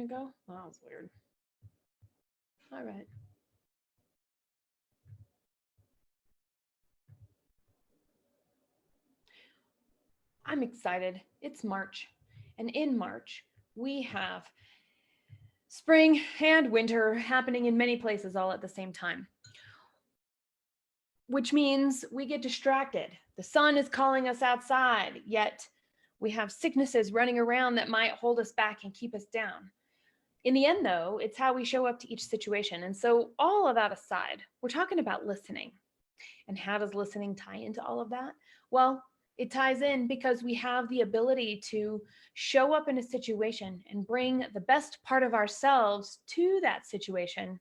didn't go? Oh, that was weird. All right. I'm excited. It's March. And in March, we have spring and winter happening in many places all at the same time, which means we get distracted. The sun is calling us outside, yet we have sicknesses running around that might hold us back and keep us down. In the end, though, it's how we show up to each situation. And so, all of that aside, we're talking about listening. And how does listening tie into all of that? Well, it ties in because we have the ability to show up in a situation and bring the best part of ourselves to that situation.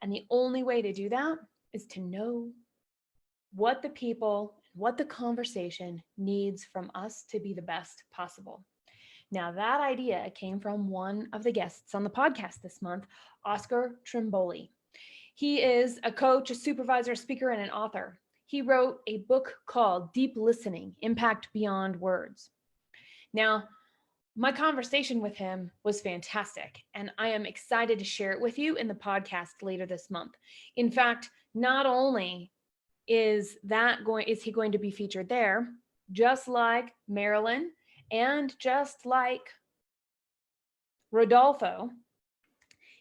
And the only way to do that is to know what the people, what the conversation needs from us to be the best possible. Now, that idea came from one of the guests on the podcast this month, Oscar Trimboli. He is a coach, a supervisor, a speaker, and an author. He wrote a book called Deep Listening, Impact Beyond Words. Now, my conversation with him was fantastic, and I am excited to share it with you in the podcast later this month. In fact, not only is he going to be featured there, just like Marilyn and just like Rodolfo,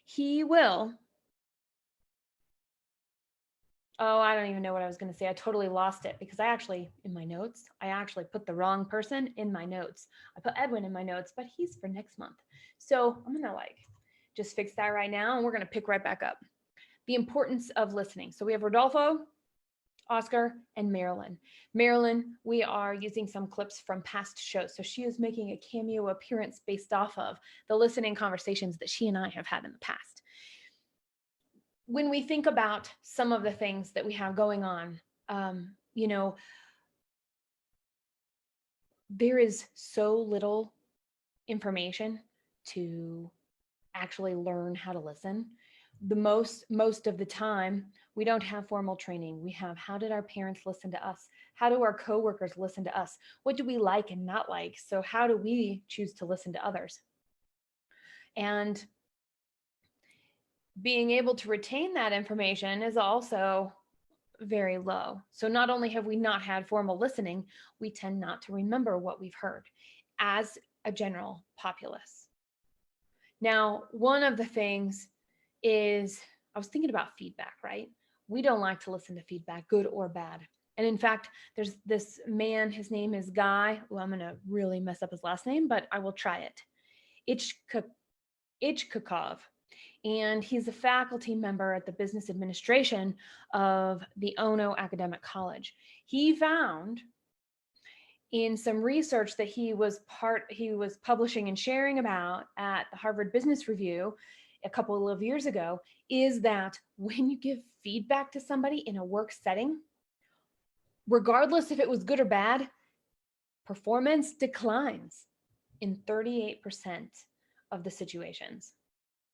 he will. Oh, I don't even know what I was going to say. I totally lost it because in my notes, I actually put the wrong person in my notes. I put Edwin in my notes, but he's for next month. So I'm going to just fix that right now, and we're going to pick right back up. The importance of listening. So we have Rodolfo, Oscar, and Marilyn. Marilyn, we are using some clips from past shows. So she is making a cameo appearance based off of the listening conversations that she and I have had in the past. When we think about some of the things that we have going on, there is so little information to actually learn how to listen. The most of the time, we don't have formal training. We have, how did our parents listen to us? How do our coworkers listen to us? What do we like and not like? So how do we choose to listen to others? And being able to retain that information is also very low. So not only have we not had formal listening, we tend not to remember what we've heard as a general populace. Now, one of the things is, I was thinking about feedback, right? We don't like to listen to feedback, good or bad. And in fact, there's this man, his name is Guy. Well, I'm going to really mess up his last name, but I will try it. Ichkakov. And he's a faculty member at the business administration of the Ono Academic College. He found in some research that he was publishing and sharing about at the Harvard Business Review a couple of years ago, is that when you give feedback to somebody in a work setting, regardless if it was good or bad, performance declines in 38% of the situations.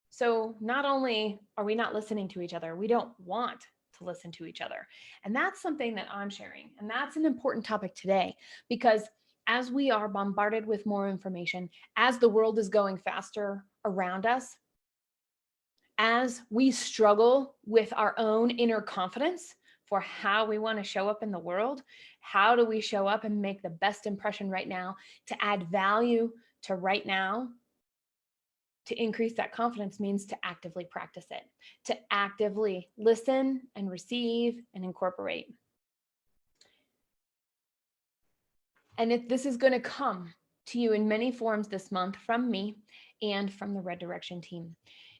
So not only are we not listening to each other, we don't want to listen to each other. And that's something that I'm sharing. And that's an important topic today, because as we are bombarded with more information, as the world is going faster around us, as we struggle with our own inner confidence for how we want to show up in the world, how do we show up and make the best impression right now to add value to right now? To increase that confidence means to actively practice it, to actively listen and receive and incorporate. And this is going to come to you in many forms this month from me and from the Red Direction team.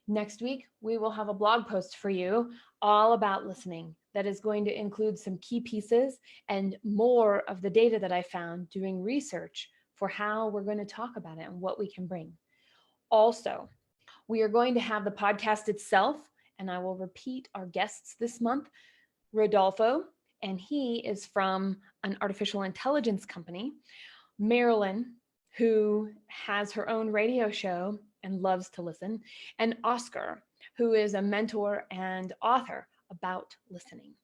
Next week, we will have a blog post for you all about listening that is going to include some key pieces and more of the data that I found doing research for how we're going to talk about it and what we can bring. Also, we are going to have the podcast itself, and I will repeat our guests this month, Rodolfo, and he is from an artificial intelligence company, Marilyn, who has her own radio show and loves to listen, and Oscar, who is a mentor and author about listening.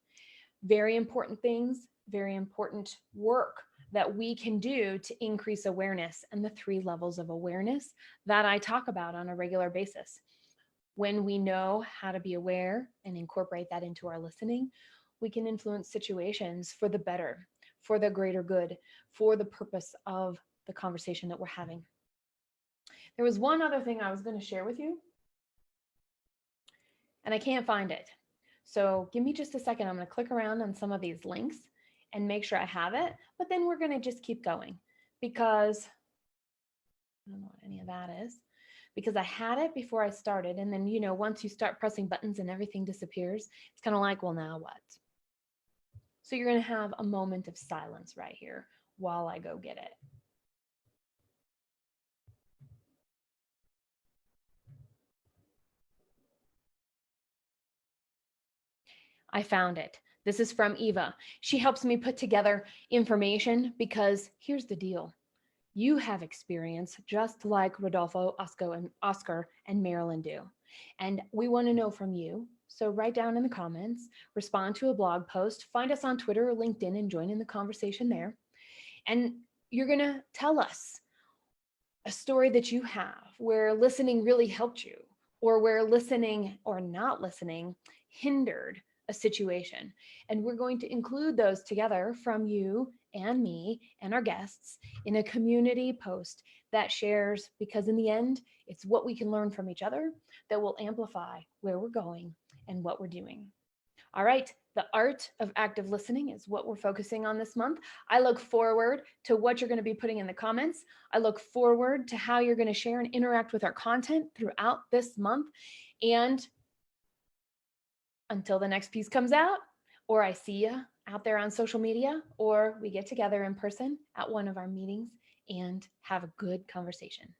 Very important things, very important work that we can do to increase awareness and the 3 levels of awareness that I talk about on a regular basis. When we know how to be aware and incorporate that into our listening, we can influence situations for the better, for the greater good, for the purpose of the conversation that we're having. There was one other thing I was going to share with you, and I can't find it. So give me just a second. I'm going to click around on some of these links and make sure I have it. But then we're going to just keep going because I don't know what any of that is. Because I had it before I started. And then, once you start pressing buttons and everything disappears, it's kind of like, well, now what? So you're going to have a moment of silence right here while I go get it. I found it. This is from Eva. She helps me put together information because here's the deal. You have experience just like Rodolfo, Oscar, and Marilyn do. And we want to know from you. So write down in the comments, respond to a blog post, find us on Twitter or LinkedIn and join in the conversation there. And you're going to tell us a story that you have where listening really helped you, or where listening or not listening hindered a situation. And we're going to include those together from you and me and our guests in a community post that shares, because in the end, it's what we can learn from each other that will amplify where we're going and what we're doing. All right, the art of active listening is what we're focusing on this month. I look forward to what you're going to be putting in the comments. I look forward to how you're going to share and interact with our content throughout this month. And until the next piece comes out, or I see you out there on social media, or we get together in person at one of our meetings and have a good conversation.